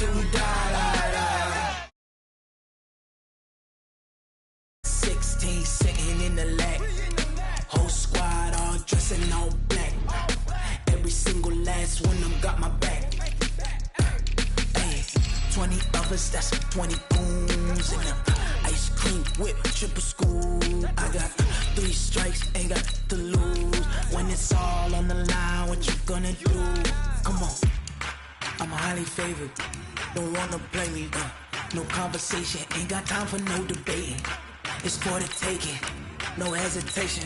till we die. 16 sitting in the lag. Whole squad all dressing all black. Every single last one of them got my back. Hey, 20 of us, that's 20 goons in them. Ice cream whip, triple scoop. I got 3 strikes, ain't got to lose. When it's all on the line, what you gonna do? Come on, I'm highly favored. Don't wanna play me, no conversation. Ain't got time for no debating. It's for the taking, no hesitation.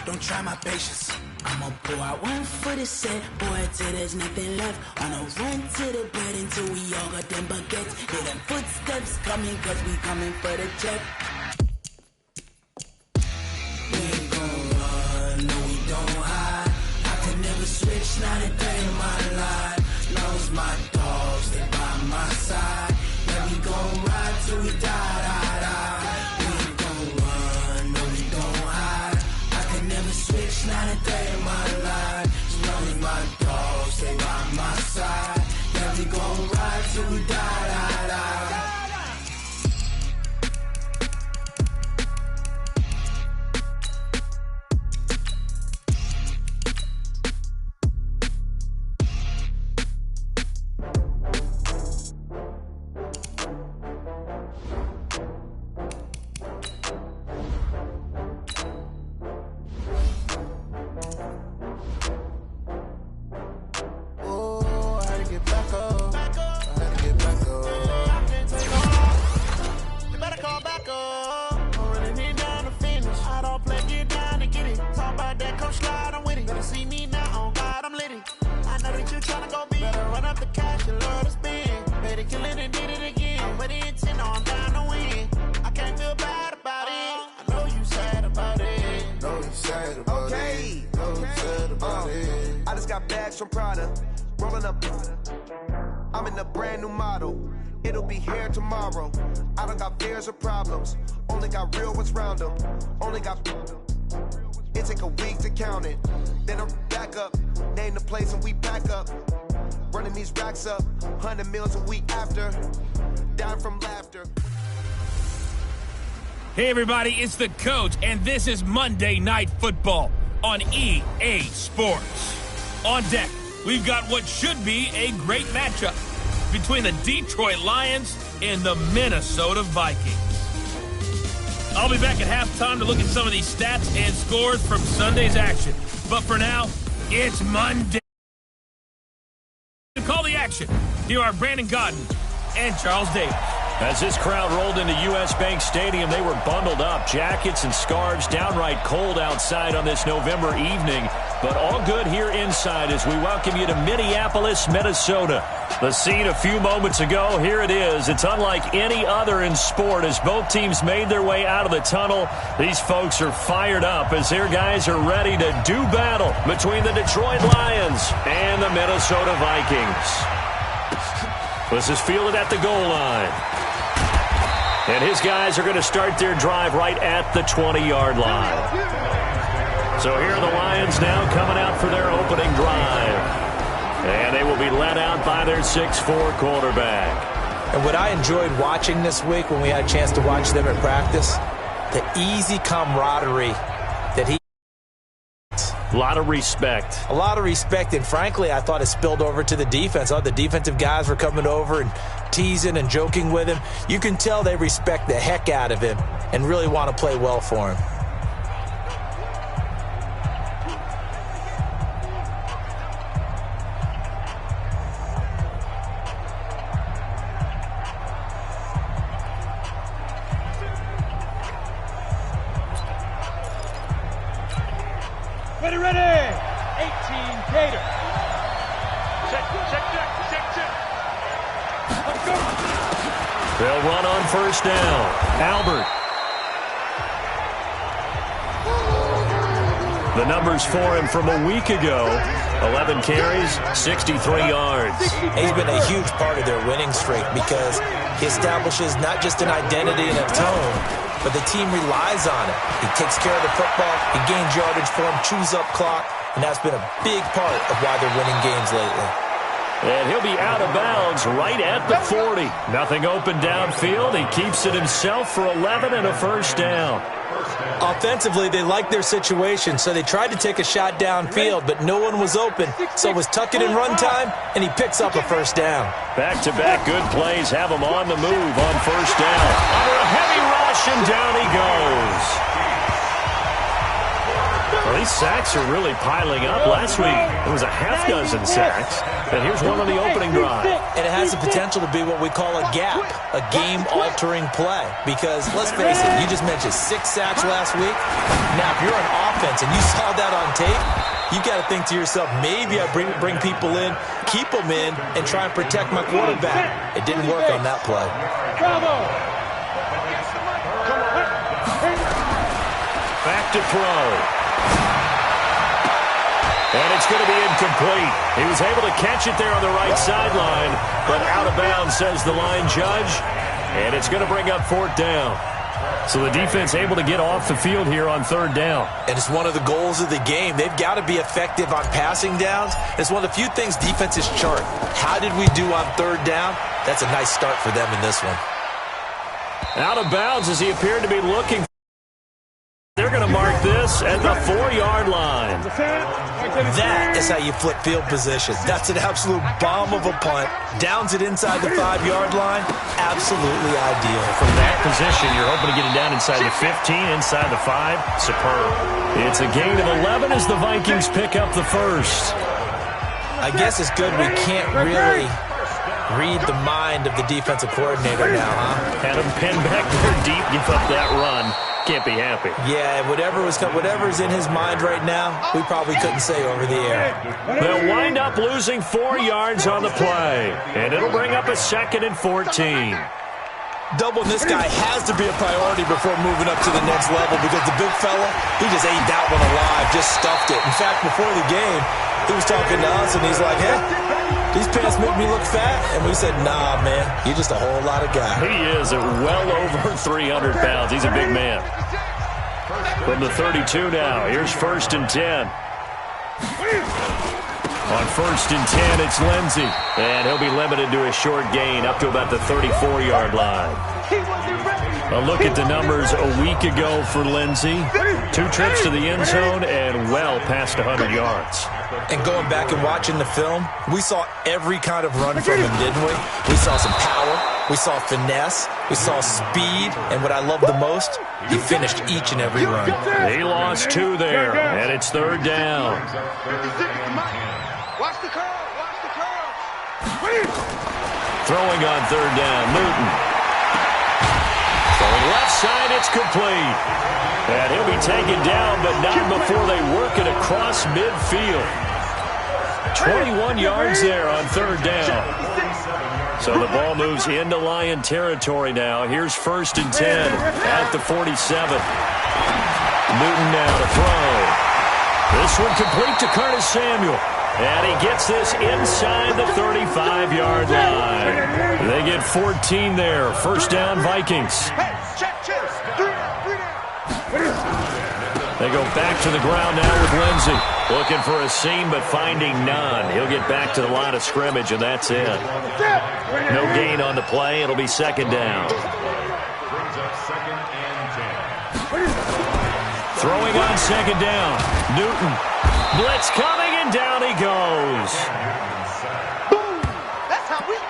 Don't try my patience. I'ma pour out one for the set, boy, till there's nothing left. I'ma run to the bread until we all got them baguettes. Hear them footsteps coming, cause we coming for the check. We ain't gon' run, no we don't hide. I can never switch, not a day in my life. Knows my dogs, they by my side. Yeah, we gon' ride till we die, die, die. We ain't gon' run, no we don't hide. I can never switch, not a day in my life. As long as my dogs, they by my side. Yeah, we gon' ride till we die, die, die. From Prada, rolling up. I'm in a brand new model. It'll be here tomorrow. I don't got fears or problems. Only got real ones round them. Only got. It take a week to count it. Then I'm back up. Name the place and we pack up. Running these racks up. 100 meals a week after. Down from laughter. Hey everybody, it's the Coach, and this is Monday Night Football on EA Sports. On deck, we've got what should be a great matchup between the Detroit Lions and the Minnesota Vikings. I'll be back at halftime to look at some of these stats and scores from Sunday's action. But for now, it's Monday. To call the action, here are Brandon Gaudin and Charles Davis. As this crowd rolled into U.S. Bank Stadium, they were bundled up, jackets and scarves, downright cold outside on this November evening. But all good here inside as we welcome you to Minneapolis, Minnesota. The scene a few moments ago, here it is. It's unlike any other in sport as both teams made their way out of the tunnel. These folks are fired up as their guys are ready to do battle between the Detroit Lions and the Minnesota Vikings. This is fielded at the goal line. And his guys are going to start their drive right at the 20-yard line. So here are the Lions now coming out for their opening drive. And they will be led out by their 6'4 quarterback. And what I enjoyed watching this week when we had a chance to watch them at practice, the easy camaraderie that he... A lot of respect. A lot of respect, and frankly, I thought it spilled over to the defense. All the defensive guys were coming over and teasing and joking with him. You can tell they respect the heck out of him and really want to play well for him. Ready, 18, Gator. Check. Let's go. They'll run on first down. Albert. The numbers for him from a week ago. 11 carries, 63 yards. He's been a huge part of their winning streak because he establishes not just an identity and a tone, but the team relies on it. He takes care of the football, he gains yardage for him, chews up clock, and that's been a big part of why they're winning games lately. And he'll be out of bounds right at the 40. Nothing open downfield. He keeps it himself for 11 and a first down. Offensively, they liked their situation, so they tried to take a shot downfield, but no one was open. So it was tuck it in run time, and he picks up a first down. Back-to-back good plays have him on the move on first down. Under a heavy rush, and down he goes. Well, these sacks are really piling up. Last week, it was a half dozen sacks. And here's one on the opening drive. And it has the potential to be what we call a gap, a game-altering play. Because, let's face it, you just mentioned 6 sacks last week. Now, if you're on offense and you saw that on tape, you got to think to yourself, maybe I bring people in, keep them in, and try and protect my quarterback. It didn't work on that play. Back to throw. And it's going to be incomplete. He was able to catch it there on the right sideline, but out of bounds, says the line judge. And it's going to bring up 4th down. So the defense able to get off the field here on 3rd down. And it's one of the goals of the game. They've got to be effective on passing downs. It's one of the few things defenses chart. How did we do on 3rd down? That's a nice start for them in this one. Out of bounds as he appeared to be looking. They're going to mark this at the 4-yard line. That is how you flip field position. That's an absolute bomb of a punt. Downs it inside the 5-yard line. Absolutely ideal. From that position, you're hoping to get it down inside the 15, inside the 5. Superb. It's a gain of 11 as the Vikings pick up the first. I guess it's good we can't really read the mind of the defensive coordinator now, huh? Had him pinned back there deep, give up that run. Can't be happy. Yeah, whatever's in his mind right now, we probably couldn't say over the air. They'll wind up losing 4 yards on the play, and it'll bring up a 2nd and 14. Doubling this guy has to be a priority before moving up to the next level because the big fella, he just ate that one alive, just stuffed it. In fact, before the game, he was talking to us, and he's like, hey, these pants make me look fat. And we said, nah, man, you're just a whole lot of guy. He is at well over 300 pounds. He's a big man. From the 32 now, here's 1st and 10. On 1st and 10, it's Lindsey. And he'll be limited to a short gain up to about the 34-yard line. A look at the numbers a week ago for Lindsey. 2 trips to the end zone and well past 100 yards. And going back and watching the film, we saw every kind of run from him, didn't we? We saw some power. We saw finesse. We saw speed. And what I love the most, he finished each and every run. He lost 2 there, and it's 3rd down. Watch the curl. Watch the curl. Throwing on 3rd down, Newton. Throwing left side, it's complete. And he'll be taken down, but not before they work it across midfield. 21 yards there on 3rd down. So the ball moves into Lion territory now. Here's 1st and 10 at the 47. Newton now to throw. This one complete to Curtis Samuel. And he gets this inside the 35-yard line. They get 14 there. 1st down, Vikings. They go back to the ground now with Lindsey. Looking for a seam, but finding none. He'll get back to the line of scrimmage, and that's it. No gain on the play. It'll be 2nd down. Throwing on 2nd down. Newton. Blitz coming, and down he goes.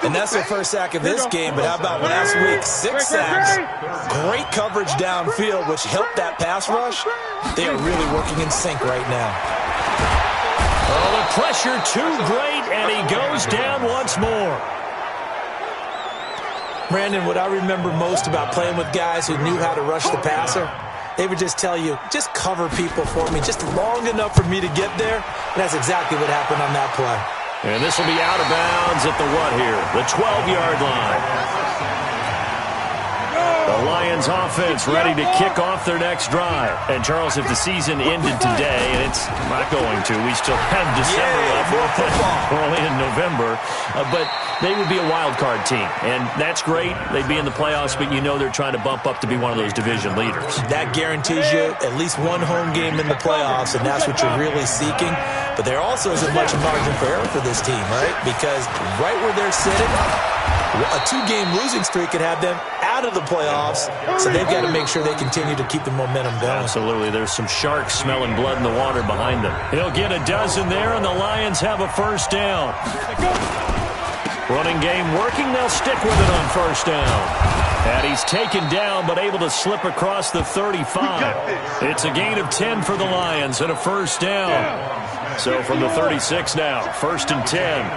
And that's their first sack of this game, but how about last week? 6 sacks, great coverage downfield, which helped that pass rush. They are really working in sync right now. Oh, the pressure too great, and he goes down once more. Brandon, what I remember most about playing with guys who knew how to rush the passer, they would just tell you, just cover people for me, just long enough for me to get there. And that's exactly what happened on that play. And this will be out of bounds at the what here? The 12-yard line. A The Lions offense ready to kick off their next drive. And, Charles, if the season ended today, and it's not going to, we still have December left. We're only in November. But they would be a wild card team. And that's great. They'd be in the playoffs, but you know they're trying to bump up to be one of those division leaders. That guarantees you at least one home game in the playoffs, and that's what you're really seeking. But there also isn't much margin for error for this team, right? Because right where they're sitting, a 2-game losing streak could have them out of the playoffs, so they've got to make sure they continue to keep the momentum going. Absolutely. There's some sharks smelling blood in the water behind them. He'll get a dozen there, and the Lions have a first down. Running game working. They'll stick with it on first down. And he's taken down, but able to slip across the 35. It's a gain of 10 for the Lions and a first down. So from the 36 now, 1st and 10.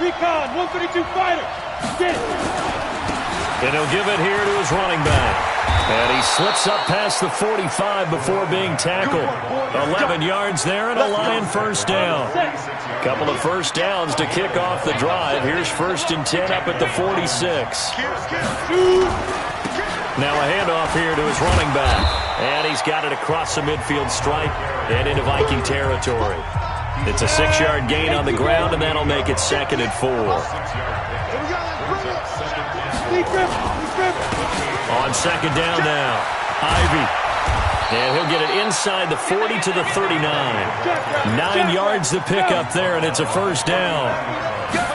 Recon, 132 fighter. Get it. And he'll give it here to his running back. And he slips up past the 45 before being tackled. 11 yards there and a Lion first down. Couple of first downs to kick off the drive. Here's 1st and 10 up at the 46. Now a handoff here to his running back. And he's got it across the midfield stripe and into Viking territory. It's a 6-yard gain on the ground, and that'll make it 2nd and 4. On 2nd down now, Ivy. And he'll get it inside the 40 to the 39. 9 yards to pick up there, and it's a first down.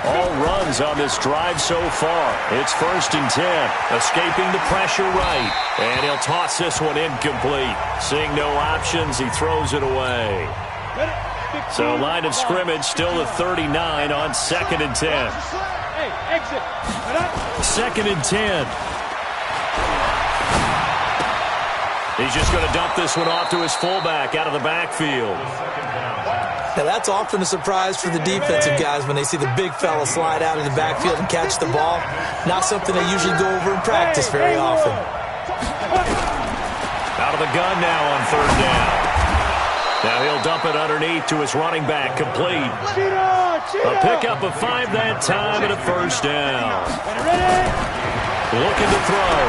All runs on this drive so far. It's 1st and 10. Escaping the pressure right. And he'll toss this one incomplete. Seeing no options, he throws it away. So line of scrimmage still at 39 on 2nd and 10. 2nd and 10. He's just going to dump this one off to his fullback out of the backfield. Now that's often a surprise for the defensive guys when they see the big fella slide out of the backfield and catch the ball. Not something they usually go over in practice very often. Out of the gun now on 3rd down. Now he'll dump it underneath to his running back, complete. A pickup of 5 that time and a first down. Looking to throw.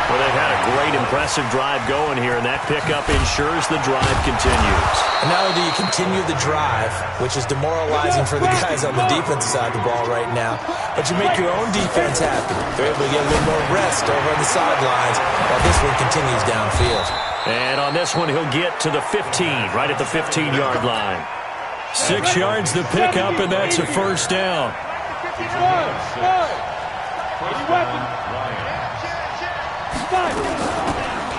Well, they've had a great, impressive drive going here, and that pickup ensures the drive continues. And not only do you continue the drive, which is demoralizing for the guys on the defensive side of the ball right now, but you make your own defense happy. They're able to get a little more rest over on the sidelines while this one continues downfield. And on this one, he'll get to the 15, right at the 15-yard line. 6 yards to pick up, and that's a first down.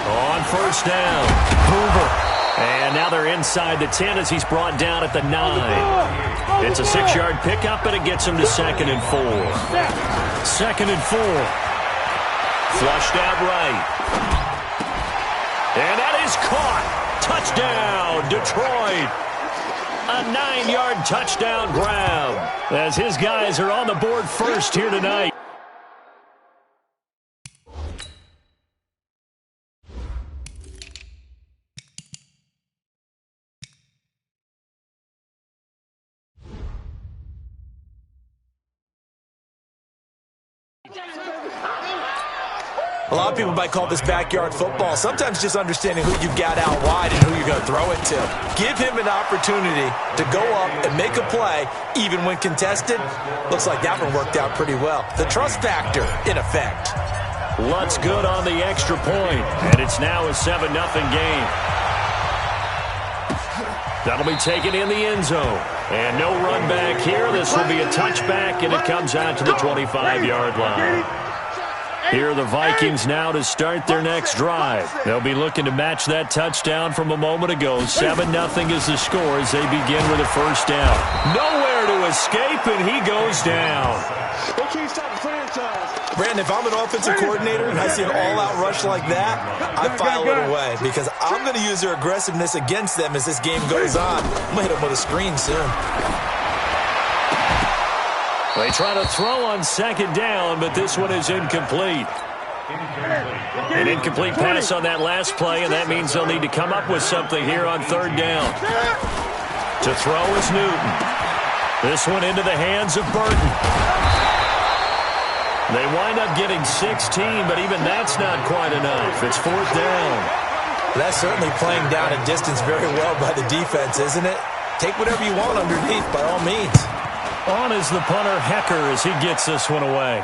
On first down, Hoover. And now they're inside the 10 as he's brought down at the 9. It's a 6-yard pickup, and it gets him to 2nd and 4. 2nd and 4. Flushed out right. And that is caught. Touchdown, Detroit. A 9-yard touchdown grab as his guys are on the board first here tonight. A lot of people might call this backyard football. Sometimes just understanding who you've got out wide and who you're going to throw it to. Give him an opportunity to go up and make a play, even when contested. Looks like that one worked out pretty well. The trust factor, in effect. Lutz good on the extra point, and it's now a 7-0 game. That'll be taken in the end zone. And no run back here. This will be a touchback, and it comes out to the 25-yard line. Here are the Vikings now to start their next drive. They'll be looking to match that touchdown from a moment ago. 7-0 is the score as they begin with a first down. Nowhere to escape, and he goes down. Brandon, if I'm an offensive coordinator and I see an all-out rush like that, I file it away because I'm going to use their aggressiveness against them as this game goes on. I'm going to hit them with a screen soon. They try to throw on 2nd down, but this one is incomplete. An incomplete pass on that last play, and that means they'll need to come up with something here on 3rd down. To throw is Newton. This one into the hands of Burton. They wind up getting 16, but even that's not quite enough. It's 4th down. That's certainly playing down a distance very well by the defense, isn't it? Take whatever you want underneath, by all means. On is the punter, Hecker, as he gets this one away.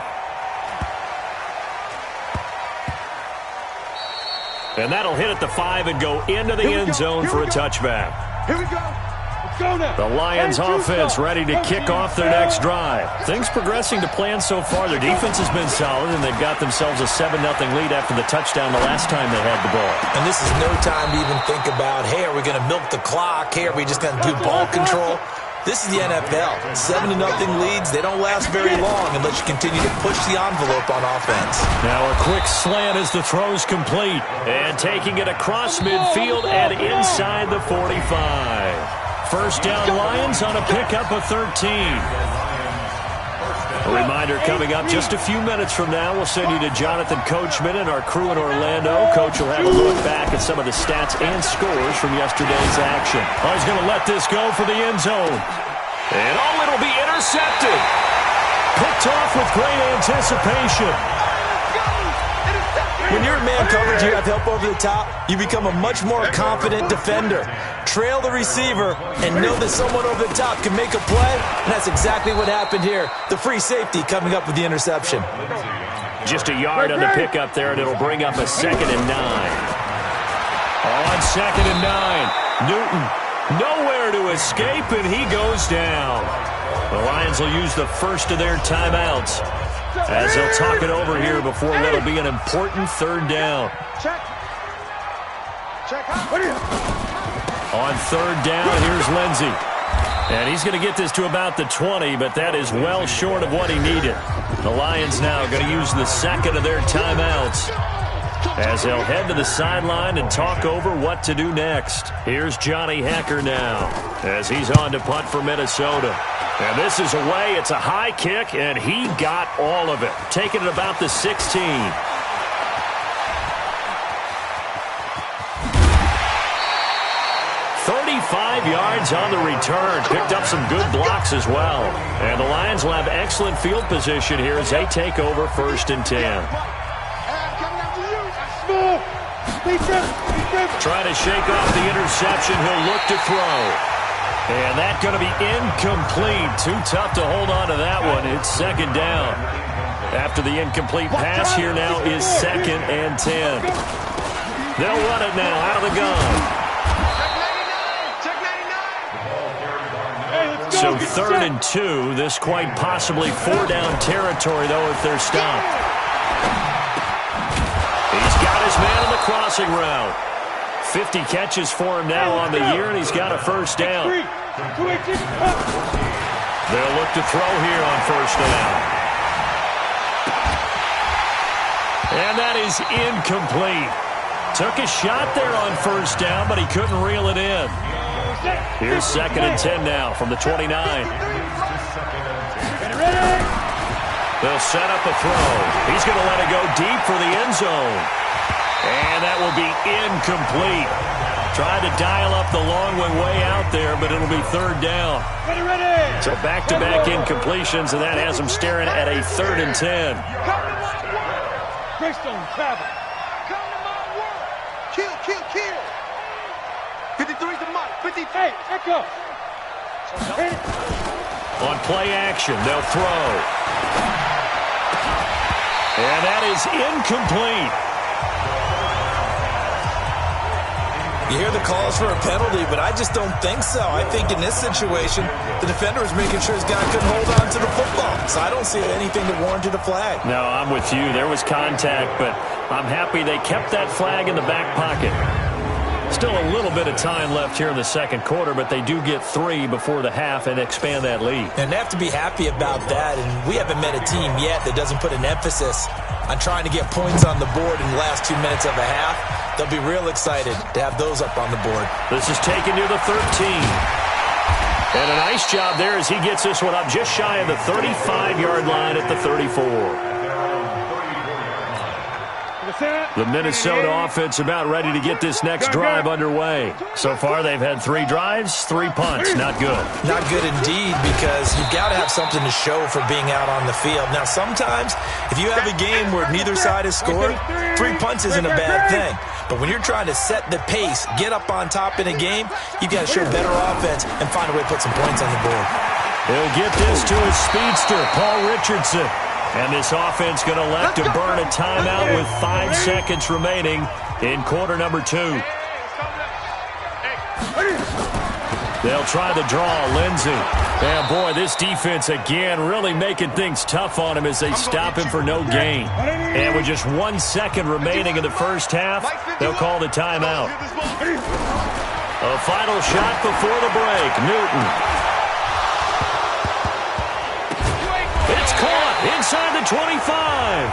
And that'll hit at the 5 and go into the end zone for a touchback. Here we go. Let's go now. The Lions offense ready to kick off their next drive. Things progressing to plan so far. Their defense has been solid, and they've got themselves a 7-0 lead after the touchdown the last time they had the ball. And this is no time to even think about, hey, are we going to milk the clock? Hey, are we just going to do ball control? This is the NFL. 7-0 leads, they don't last very long unless you continue to push the envelope on offense. Now a quick slant as the throw's complete. And taking it across midfield and inside the 45. First down Lions on a pickup of 13. A reminder coming up just a few minutes from now. We'll send you to Jonathan Coachman and our crew in Orlando. Coach will have a look back at some of the stats and scores from yesterday's action. Oh, he's going to let this go for the end zone. And it'll be intercepted. Picked off with great anticipation. When you're in man coverage, you have help over the top, you become a much more confident defender. Trail the receiver and know that someone over the top can make a play, and that's exactly what happened here. The free safety coming up with the interception. Just a yard on the pickup there, and it'll bring up a 2nd and 9. On 2nd and 9, Newton nowhere to escape, and he goes down. The Lions will use the first of their timeouts as they'll talk it over here before what'll be an important 3rd down. On 3rd down, here's Lindsey. And he's going to get this to about the 20, but that is well short of what he needed. The Lions now going to use the 2nd of their timeouts as they'll head to the sideline and talk over what to do next. Here's Johnny Hecker now as he's on to punt for Minnesota. And this is away. It's a high kick, and he got all of it. Taking it about the 16. 35 yards on the return. Picked up some good blocks as well. And the Lions will have excellent field position here as they take over 1st and 10. Trying to shake off the interception. He'll look to throw. And that's going to be incomplete. Too tough to hold on to that one. It's 2nd down. After the incomplete pass, here now is 2nd and 10. They'll run it now out of the gun. So 3rd and 2. This quite possibly 4-down territory, though, if they're stopped. He's got his man on the crossing route. 50 catches for him now on the year, and he's got a 1st down. They'll look to throw here on 1st down. And that is incomplete. Took a shot there on 1st down, but he couldn't reel it in. Here's 2nd and 10 now from the 29. They'll set up a throw. He's going to let it go deep for the end zone. And that will be incomplete. Tried to dial up the long one way out there, but it'll be 3rd down. So back-to-back incompletions, and that has him staring at a 3rd and 10. Greystone travel. Come to my world. Kill, kill, kill. 53's the mark. 58. Echo. On play action, they'll throw. And that is incomplete. You hear the calls for a penalty, but I just don't think so. I think in this situation, the defender is making sure his guy couldn't hold on to the football. So I don't see anything that warranted a flag. No, I'm with you. There was contact, but I'm happy they kept that flag in the back pocket. Still a little bit of time left here in the 2nd quarter, but they do get 3 before the half and expand that lead. And they have to be happy about that, and we haven't met a team yet that doesn't put an emphasis on trying to get points on the board in the last 2 minutes of a half. They'll be real excited to have those up on the board. This is taken near the 13. And a nice job there as he gets this one up just shy of the 35-yard line at the 34. The Minnesota offense about ready to get this next drive underway. So far, they've had 3 drives, 3 punts. Not good. Not good indeed, because you've got to have something to show for being out on the field. Now, sometimes, if you have a game where neither side has scored, 3 punts isn't a bad thing. But when you're trying to set the pace, get up on top in a game, you've got to show better offense and find a way to put some points on the board. He'll get this to his speedster, Paul Richardson. And this offense going to elect to burn a timeout with 5 seconds remaining in quarter number 2. They'll try the draw, Lindsey. And boy, this defense again really making things tough on him as they stop him for no gain. And with just 1 second remaining in the first half, they'll call the timeout. A final shot before the break, Newton. It's caught inside the 25.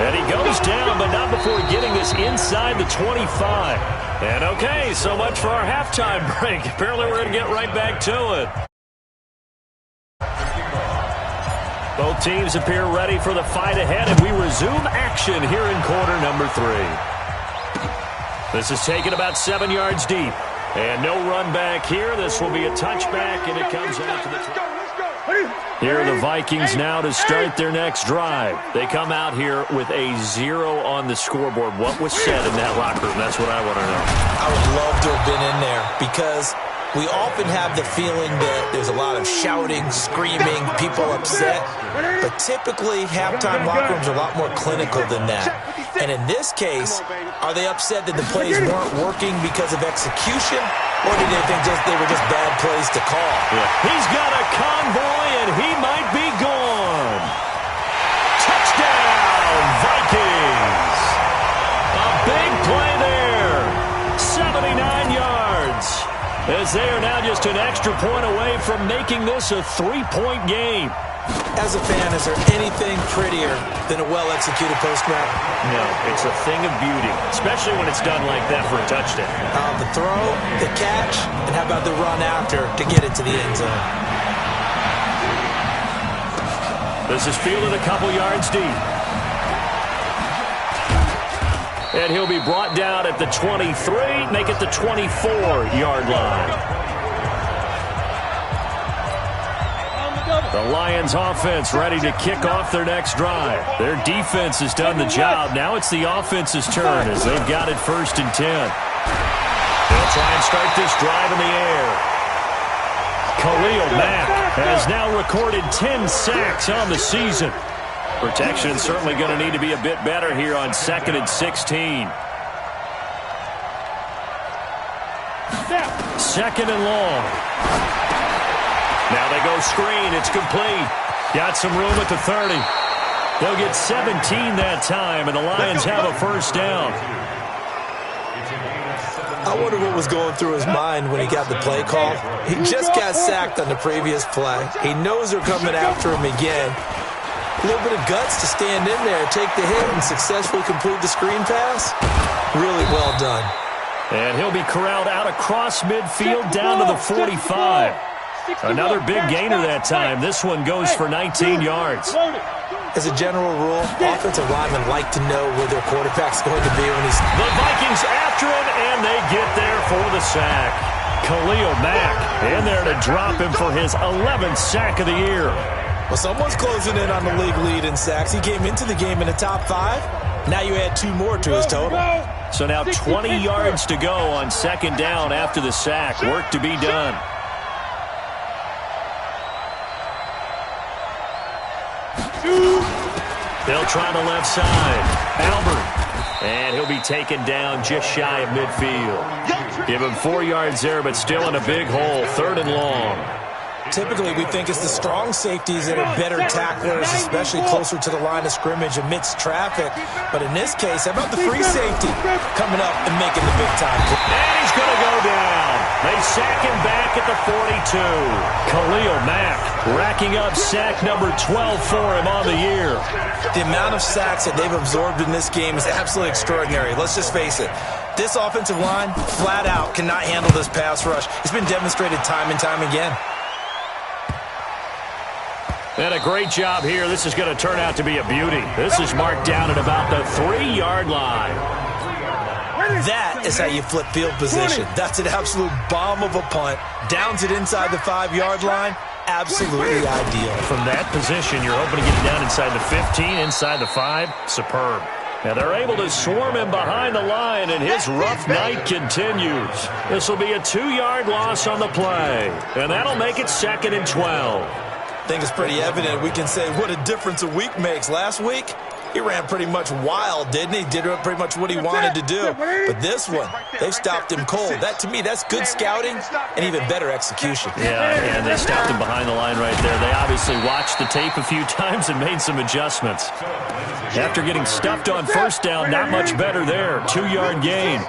And he goes down, but not before getting this inside the 25. And okay, so much for our halftime break. Apparently we're going to get right back to it. Both teams appear ready for the fight ahead, and we resume action here in quarter number 3. This is taken about 7 yards deep. And no run back here. This will be a touchback, and it comes out to the... Here are the Vikings now to start their next drive. They come out here with a 0 on the scoreboard. What was said in that locker room? That's what I want to know. I would love to have been in there, because we often have the feeling that there's a lot of shouting, screaming, people upset. But typically, halftime locker rooms are a lot more clinical than that. And in this case, are they upset that the plays weren't working because of execution? Or did they think they were just bad plays to call? Yeah. He's got a convoy, and he might be gone. Touchdown, Vikings. A big play there. 79 yards. As they are now just an extra point away from making this a 3-point game. As a fan, is there anything prettier than a well-executed post-route? No, it's a thing of beauty, especially when it's done like that for a touchdown. The throw, the catch, and how about the run after to get it to the end zone? This is fielded a couple yards deep. And he'll be brought down at the 23, make it the 24-yard line. The Lions offense ready to kick off their next drive. Their defense has done the job. Now it's the offense's turn as they've got it 1st and 10. They'll try and start this drive in the air. Khalil Mack has now recorded 10 sacks on the season. Protection is certainly going to need to be a bit better here on 2nd and 16. 2nd and long. Now they go screen. It's complete. Got some room at the 30. They'll get 17 that time, and the Lions have a 1st down. I wonder what was going through his mind when he got the play call. He just got sacked on the previous play. He knows they're coming after him again. A little bit of guts to stand in there, take the hit, and successfully complete the screen pass. Really well done. And he'll be corralled out across midfield down to the 45. Another big gainer that time. This one goes for 19 yards. As a general rule, offensive linemen like to know where their quarterback's going to be when he's... The Vikings after him, and they get there for the sack. Khalil Mack in there to drop him for his 11th sack of the year. Well, someone's closing in on the league lead in sacks. He came into the game in the top 5. Now you add 2 more to his total. So now 20 yards to go on 2nd down after the sack. Work to be done. They'll try the left side. Albert. And he'll be taken down just shy of midfield. Give him 4 yards there, but still in a big hole. 3rd and long. Typically, we think it's the strong safeties that are better tacklers, especially closer to the line of scrimmage amidst traffic. But in this case, how about the free safety coming up and making the big-time play? And he's going to go down. They sack him back at the 42. Khalil Mack racking up sack number 12 for him on the year. The amount of sacks that they've absorbed in this game is absolutely extraordinary. Let's just face it. This offensive line, flat out, cannot handle this pass rush. It's been demonstrated time and time again. And a great job here. This is going to turn out to be a beauty. This is marked down at about the 3-yard line. That is how you flip field position. That's an absolute bomb of a punt. Downs it inside the 5-yard line. Absolutely ideal. From that position, you're hoping to get it down inside the 15, inside the 5. Superb. Now they're able to swarm him behind the line, and his rough night continues. This will be a 2-yard loss on the play, and that'll make it 2nd and 12. I think it's pretty evident. We can say what a difference a week makes. Last week, he ran pretty much wild, didn't he? Did pretty much what he wanted to do. But this one, they stopped him cold. That, to me, that's good scouting and even better execution. Yeah, and they stopped him behind the line right there. They obviously watched the tape a few times and made some adjustments. After getting stuffed on first down, not much better there. 2-yard gain.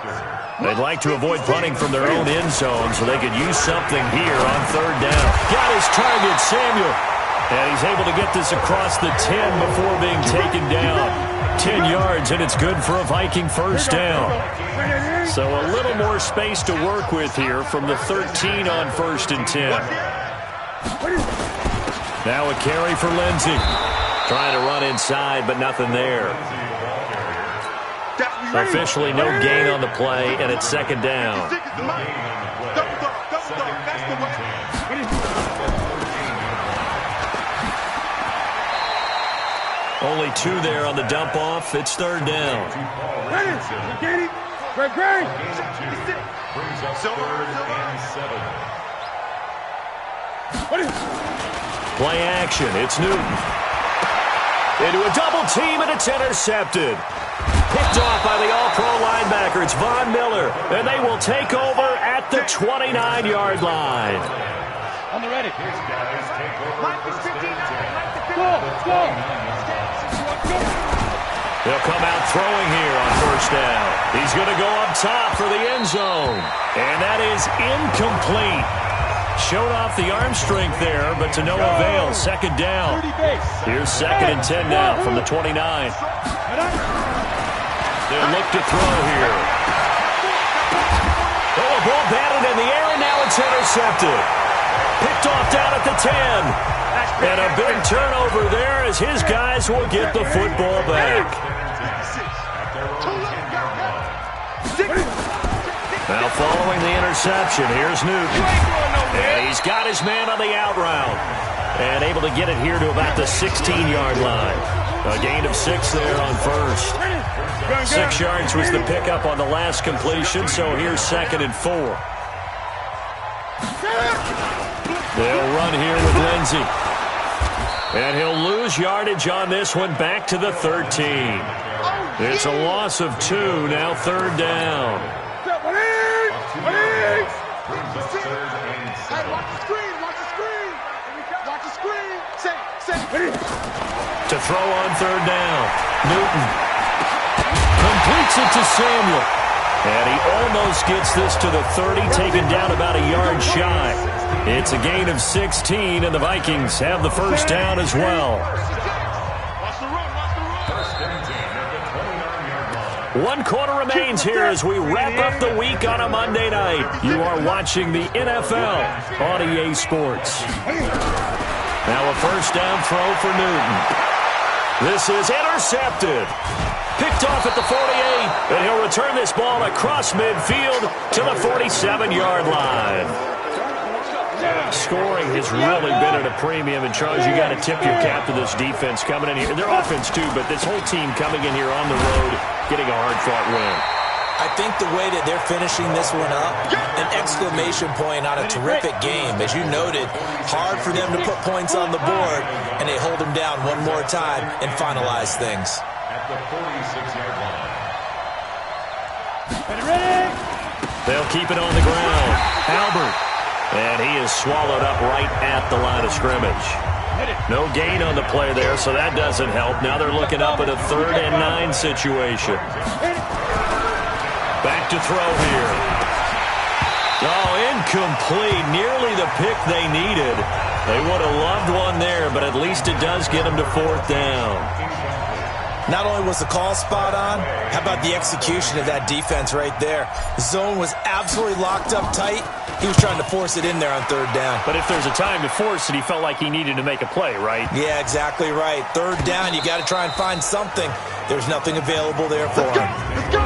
They'd like to avoid punting from their own end zone so they could use something here on 3rd down. Got his target, Samuel. And he's able to get this across the 10 before being taken down. 10 yards, and it's good for a Viking first down. So a little more space to work with here from the 13 on 1st and 10. Now a carry for Lindsey. Trying to run inside, but nothing there. Officially no gain on the play, and it's 2nd down. Only 2 there on the dump off. It's 3rd down. Play action. It's Newton. Into a double team, and it's intercepted. Picked off by the all-pro linebacker. It's Von Miller, and they will take over at the 29-yard line. On the ready. They'll come out throwing here on 1st down. He's going to go up top for the end zone. And that is incomplete. Showed off the arm strength there, but to no avail. 2nd down. Here's 2nd and 10 now from the 29. They'll look to throw here. Oh, a ball batted in the air, and now it's intercepted. Picked off down at the 10. And a big turnover there as his guys will get the football back. Now following the interception, here's Newton. And he's got his man on the out route. And able to get it here to about the 16-yard line. A gain of 6 there on 1st. 6 yards was the pickup on the last completion, so here's 2nd and 4. They'll run here with Lindsey. And he'll lose yardage on this one, back to the 13. It's a loss of 2, now 3rd down. To throw on 3rd down, Newton completes it to Samuel. And he almost gets this to the 30, taken down about a yard shy. It's a gain of 16, and the Vikings have the first down as well. 1 quarter remains here as we wrap up the week on a Monday night. You are watching the NFL on EA Sports. Now a first down throw for Newton. This is intercepted. Picked off at the 48, and he'll return this ball across midfield to the 47-yard line. Scoring has really been at a premium, and Charles, you got to tip your cap to this defense coming in here. Their offense, too, but this whole team coming in here on the road, getting a hard-fought win. I think the way that they're finishing this one up, an exclamation point on a terrific game. As you noted, hard for them to put points on the board, and they hold them down one more time and finalize things. At the 46-yard line. They'll keep it on the ground. Albert. And he is swallowed up right at the line of scrimmage. No gain on the play there, so that doesn't help. Now they're looking up at a 3rd and 9 situation. Back to throw here. Oh, incomplete. Nearly the pick they needed. They would have loved one there, but at least it does get them to 4th down. Not only was the call spot on, how about the execution of that defense right there? The zone was absolutely locked up tight. He was trying to force it in there on third down. But if there's a time to force it, he felt like he needed to make a play, right? Yeah, exactly right. Third down, you got to try and find something. There's nothing available there for him.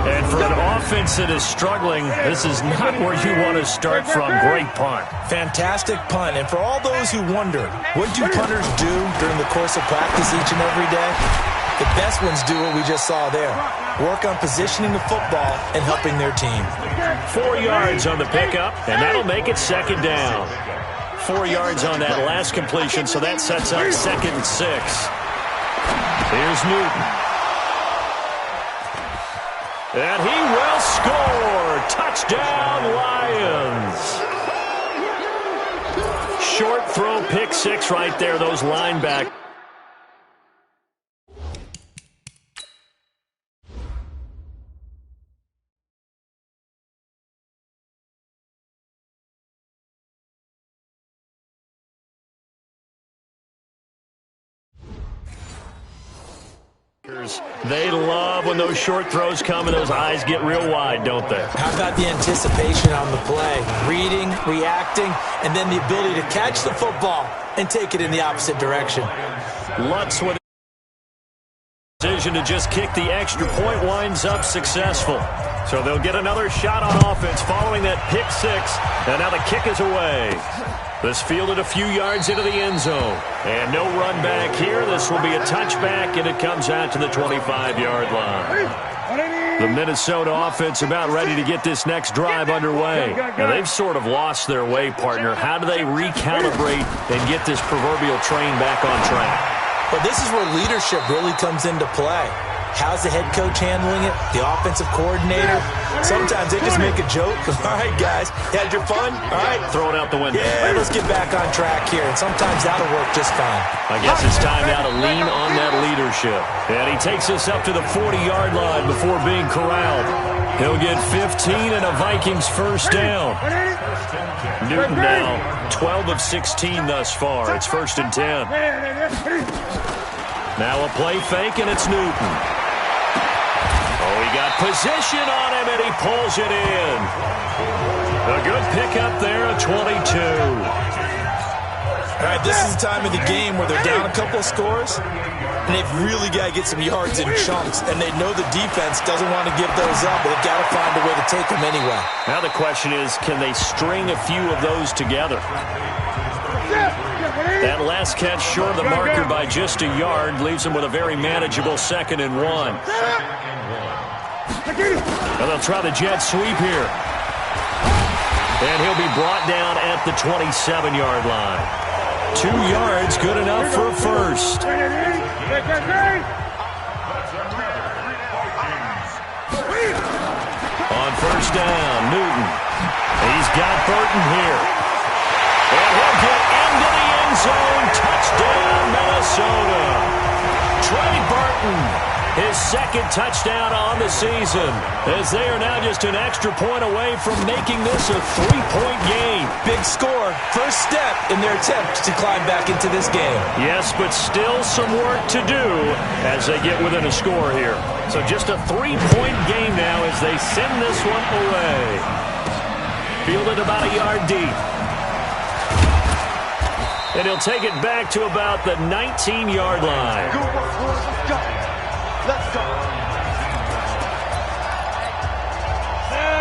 And for an offense that is struggling, this is not where you want to start from. Great punt. Fantastic punt. And for all those who wonder, what do punters do during the course of practice each and every day? The best ones do what we just saw there. Work on positioning the football and helping their team. 4 yards on the pickup, and that'll make it second down. 4 yards on that last completion, so that sets up 2nd and 6. Here's Newton. And he will score. Touchdown, Lions. Short throw, pick 6 right there, those linebackers. They love when those short throws come and those eyes get real wide, don't they? How about the anticipation on the play? Reading, reacting, and then the ability to catch the football and take it in the opposite direction. Lutz with a decision to just kick the extra point winds up successful. So they'll get another shot on offense following that pick 6, and now the kick is away. This fielded a few yards into the end zone. And no run back here. This will be a touchback, and it comes out to the 25-yard line. The Minnesota offense about ready to get this next drive underway. Now, they've sort of lost their way, partner. How do they recalibrate and get this proverbial train back on track? Well, this is where leadership really comes into play. How's the head coach handling it? The offensive coordinator? Sometimes they just make a joke. All right, guys, you had your fun? All right. Throw it out the window. Yeah, let's get back on track here. And sometimes that'll work just fine. I guess it's time now to lean on that leadership. And he takes us up to the 40-yard line before being corralled. He'll get 15 and a Vikings first down. Newton now 12 of 16 thus far. It's 1st and 10. Now a play fake, and it's Newton. Oh, he got position on him, and he pulls it in. A good pickup there, a 22. All right, this is the time of the game where they're down a couple of scores, and they've really got to get some yards in chunks, and they know the defense doesn't want to give those up, but they've got to find a way to take them anyway. Now the question is, can they string a few of those together? That last catch short of the marker by just a yard leaves them with a very manageable 2nd and 1. And they'll try the jet sweep here. And he'll be brought down at the 27-yard line. 2 yards, good enough for a first. On first down, Newton. He's got Burton here. And he'll get into the end zone. Touchdown, Minnesota. Trey Burton, his 2nd touchdown on the season, as they are now just an extra point away from making this a 3-point game. Big score, first step in their attempt to climb back into this game. Yes, but still some work to do as they get within a score here. So just a 3-point game now as they send this one away. Fielded about a yard deep. And he'll take it back to about the 19-yard line. Good work, boys. Let's go. Let's go.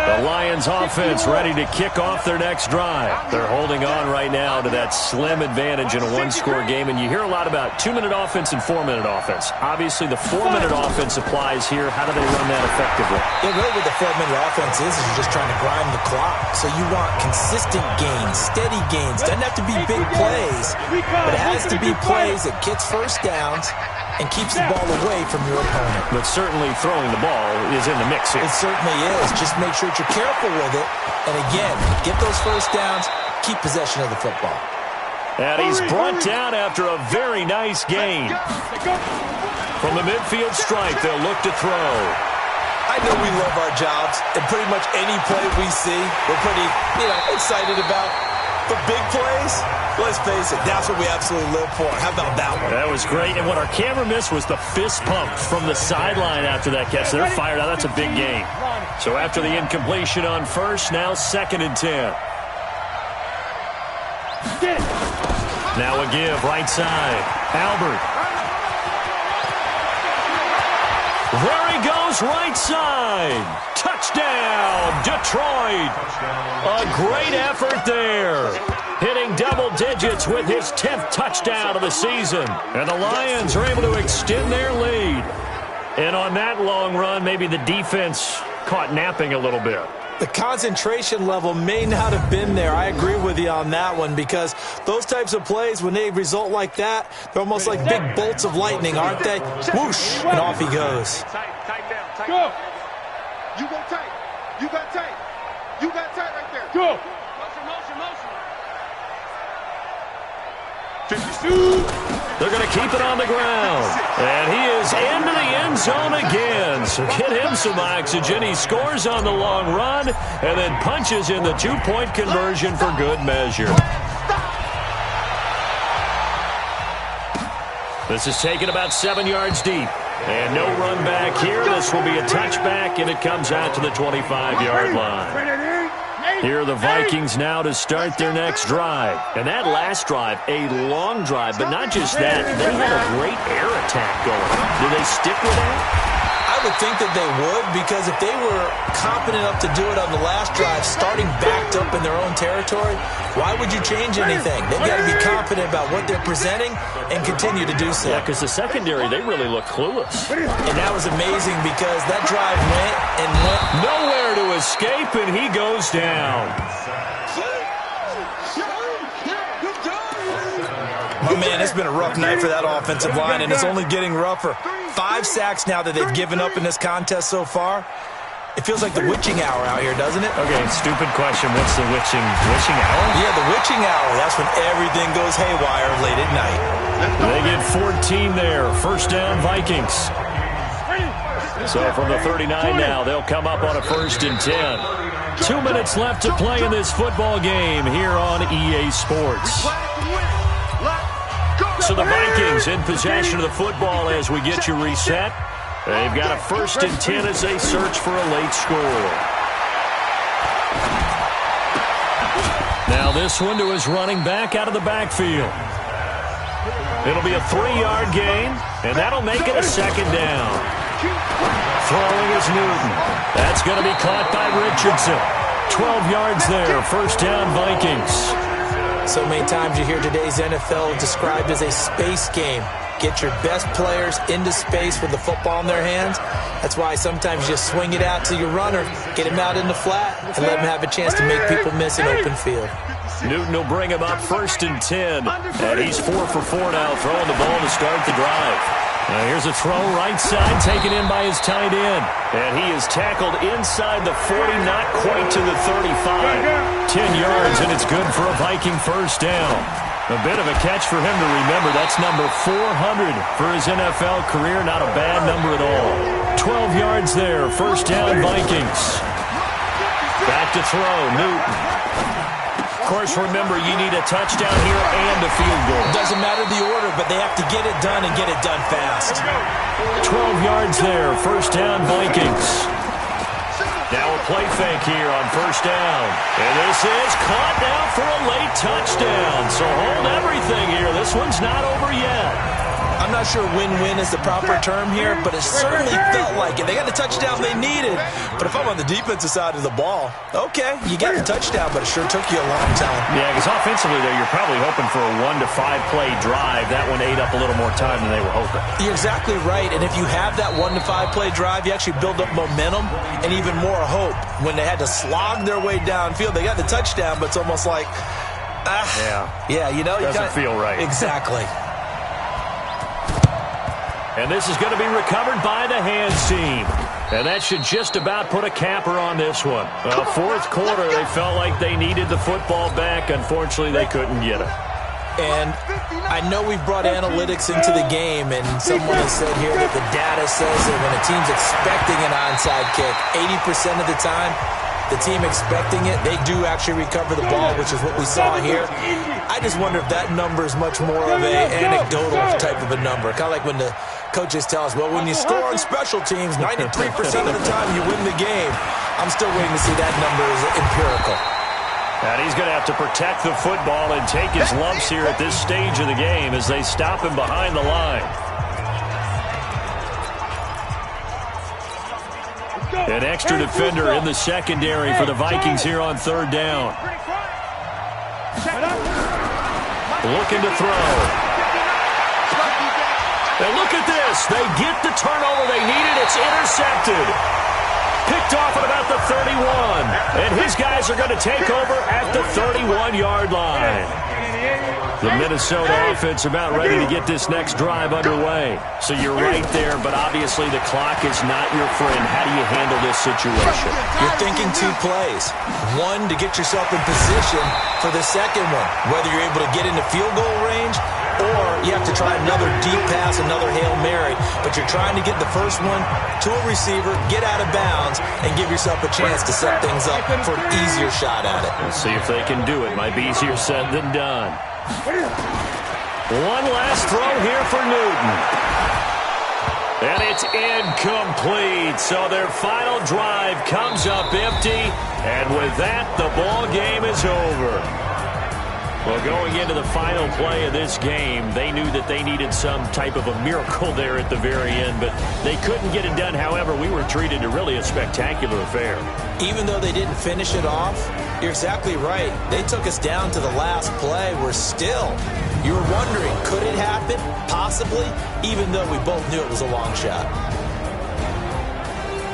The Lions offense ready to kick off their next drive. They're holding on right now to that slim advantage in a 1-score game, and you hear a lot about 2-minute offense and 4-minute offense. Obviously, the 4-minute offense applies here. How do they run that effectively? Yeah, really what the 4-minute offense is you're just trying to grind the clock. So you want consistent gains, steady gains. Doesn't have to be big plays, but it has to be plays that gets first downs and keeps the ball away from your opponent. But certainly throwing the ball is in the mix here. It certainly is. Just make sure that you're careful with it. And again, get those first downs, keep possession of the football. And he's brought down after a very nice gain. From the midfield stripe, they'll look to throw. I know we love our jobs, and pretty much any play we see, we're pretty, excited about. But big plays, face? Let's face it, that's what we absolutely live for. How about that one? That was great. And what our camera missed was the fist pump from the sideline after that catch. They're fired out. That's a big gain. So after the incompletion on first, now 2nd and 10. Now a give, right side. Albert. There he goes, right side. Touchdown, Detroit. A great effort there. Hitting double digits with his 10th touchdown of the season. And the Lions are able to extend their lead. And on that long run, maybe the defense caught napping a little bit. The concentration level may not have been there. I agree with you on that one, because those types of plays, when they result like that, they're almost like big bolts of lightning, aren't they? Whoosh, and off he goes. Tight down, tight. Go. You go tight. You got tight. You got tight right there. Go. They're going to keep it on the ground. And he is into the end zone again. So get him some oxygen. He scores on the long run and then punches in the 2-point conversion for good measure. This is taken about 7 yards deep. And no run back here. This will be a touchback, and it comes out to the 25-yard line. Here are the Vikings now to start their next drive. And that last drive, a long drive, but not just that. They had a great air attack going. Do they stick with that? I would think that they would, because if they were competent enough to do it on the last drive, starting backed up in their own territory, why would you change anything? They've got to be confident about what they're presenting and continue to do so. Yeah, because the secondary, they really look clueless. And that was amazing, because that drive went and went. Nowhere to escape, and he goes down. Oh, man, it's been a rough night for that offensive line, and it's only getting rougher. 5 sacks now that they've given up in this contest so far. It feels like the witching hour out here, doesn't it? Okay, stupid question. What's the witching hour? Yeah, the witching hour. That's when everything goes haywire late at night. They get 14 there. First down, Vikings. So from the 39 now, they'll come up on a 1st and 10. 2 minutes left to play in this football game here on EA Sports. So the Vikings in possession of the football as we get you reset. They've got a 1st and 10 as they search for a late score. Now this one to his running back out of the backfield. It'll be a 3-yard gain, and that'll make it a 2nd down. Throwing is Newton. That's going to be caught by Richardson. 12 yards there, 1st down Vikings. So many times you hear today's NFL described as a space game. Get your best players into space with the football in their hands. That's why sometimes you just swing it out to your runner, get him out in the flat, and let him have a chance to make people miss an open field. Newton will bring him up 1st and 10. And he's 4 for 4 now, throwing the ball to start the drive. Now here's a throw right side, taken in by his tight end. And he is tackled inside the 40, not quite to the 35. 10 yards, and it's good for a Viking 1st down. A bit of a catch for him to remember. That's number 400 for his NFL career. Not a bad number at all. 12 yards there, 1st down Vikings. Back to throw, Newton. Of course, remember, you need a touchdown here and a field goal. Doesn't matter the order, but they have to get it done and get it done fast. 12 yards there, 1st down Vikings. Now a play fake here on 1st down. And this is caught now for a late touchdown. So hold everything here. This one's not over yet. I'm not sure win-win is the proper term here, but it certainly felt like it. They got the touchdown they needed. But if I'm on the defensive side of the ball, okay, you got the touchdown, but it sure took you a long time. Yeah, because offensively, though, you're probably hoping for a 1 to 5 play drive. That one ate up a little more time than they were hoping. You're exactly right. And if you have that 1 to 5 play drive, you actually build up momentum and even more hope. When they had to slog their way downfield, they got the touchdown, but it's almost like, yeah, you know, doesn't feel right. Exactly. And this is going to be recovered by the hands team. And that should just about put a capper on this one. Well, 4th quarter, they felt like they needed the football back. Unfortunately, they couldn't get it. And I know we've brought analytics into the game, and someone has said here that the data says that when a team's expecting an onside kick, 80% of the time, the team expecting it, they do actually recover the ball, which is what we saw here. I just wonder if that number is much more of an anecdotal type of a number. Kind of like when the coaches tell us, well, when you score on special teams, 93% of the time you win the game. I'm still waiting to see that number as empirical. And he's going to have to protect the football and take his lumps here at this stage of the game as they stop him behind the line. An extra defender in the secondary for the Vikings here on third down. Looking to throw. And look at this. They get the turnover they needed. It's intercepted. Picked off at about the 31. And his guys are going to take over at the 31-yard line. The Minnesota offense about ready to get this next drive underway. So you're right there, but obviously the clock is not your friend. How do you handle this situation? You're thinking two plays. One, to get yourself in position for the second one, whether you're able to get into field goal range or you have to try another deep pass, another Hail Mary. But you're trying to get the first one to a receiver, get out of bounds, and give yourself a chance to set things up for an easier shot at it. Let's see if they can do it. Might be easier said than done. One last throw here for Newton. And it's incomplete. So their final drive comes up empty. And with that, the ball game is over. Well, going into the final play of this game, they knew that they needed some type of a miracle there at the very end, but they couldn't get it done. However, we were treated to really a spectacular affair. Even though they didn't finish it off, you're exactly right. They took us down to the last play. We're still, you were wondering, could it happen? Possibly, even though we both knew it was a long shot.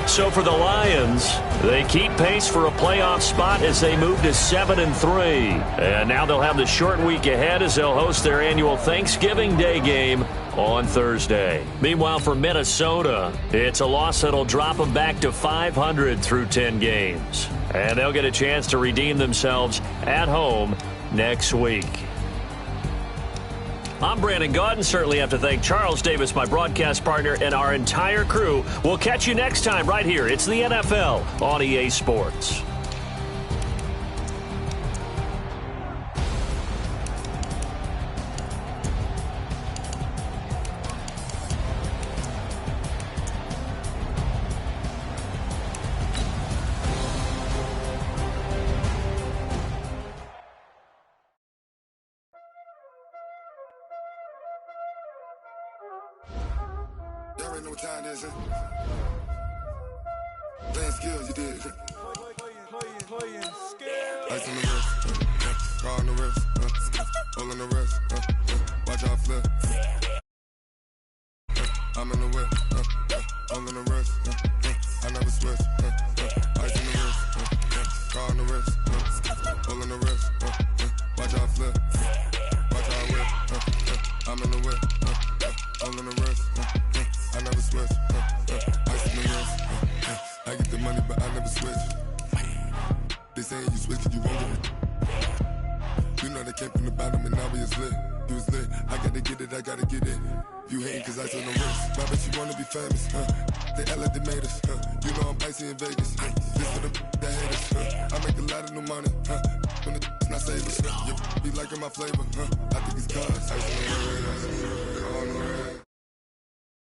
So for the Lions, they keep pace for a playoff spot as they move to 7-3. And now they'll have the short week ahead as they'll host their annual Thanksgiving Day game on Thursday. Meanwhile, for Minnesota, it's a loss that'll drop them back to 500 through 10 games. And they'll get a chance to redeem themselves at home next week. I'm Brandon Gaudin. Certainly have to thank Charles Davis, my broadcast partner, and our entire crew. We'll catch you next time right here. It's the NFL on EA Sports. Y'all already know what time it is, huh? Playing skills, you did. Playing skills. Ice on the wrist, car on the wrist, hole on the wrist, watch out flip. I'm in the whip, hole on the wrist, I never switch. Ice on the wrist, car on the wrist, hole on the wrist, watch out flip. Watch out whip, I'm in the whip, hole on the wrist. I never switch, ice in the wrist, I get the money but I never switch. They saying you switch and you won't get it. You know they came from the bottom and now we is lit. You was lit, I gotta get it, I gotta get it. You hating cause ice on the wrist, why bet you wanna be famous, They act like they made us, You know I'm icy in Vegas, This for the that hate us, I make a lot of new money, When it's not savers, You be liking my flavor, I think it's cause ice on the wrist, on the wrist.